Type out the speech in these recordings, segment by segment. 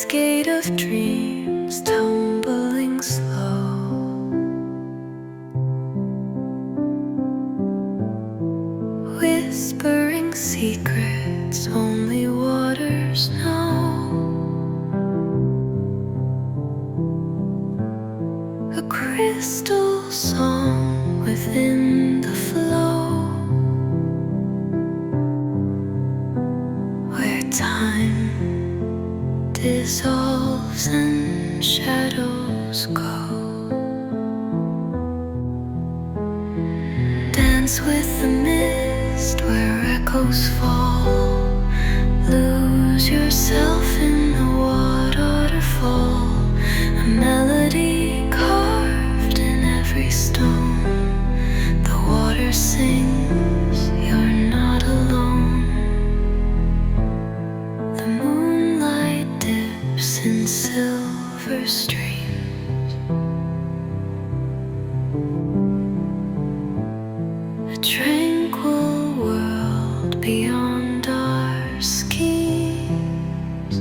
cascade of dreams tumbling slow, whispering secrets only waters know. A crystal song within the flow, where time dissolves and shadows go. Dance with the mist where echoes fall. Lose yourself in the waterfall. A melody carved in every stone. The water sings, you're not alone. The moonlight dips in silver streams. A tranquil world beyond our schemes.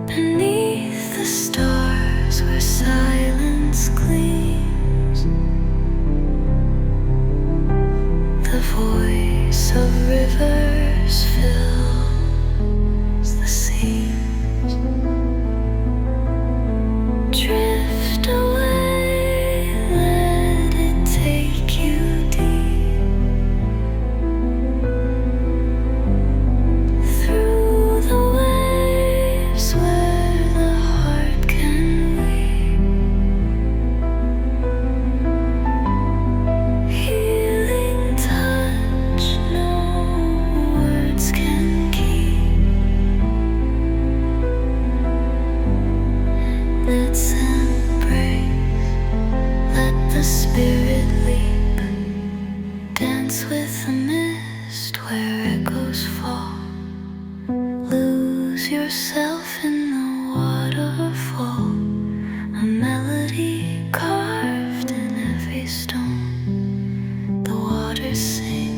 Beneath the stars where silence gleams, the voice of rivers fills the seams. Drift away, let it take you deep, through the waves where the heart can weep. Healing touch no words can keep. Let's embrace, let the spirit leap. Dance with the mist where echoes fall. Lose yourself in the waterfall. A melody carved in every stone. The water sings.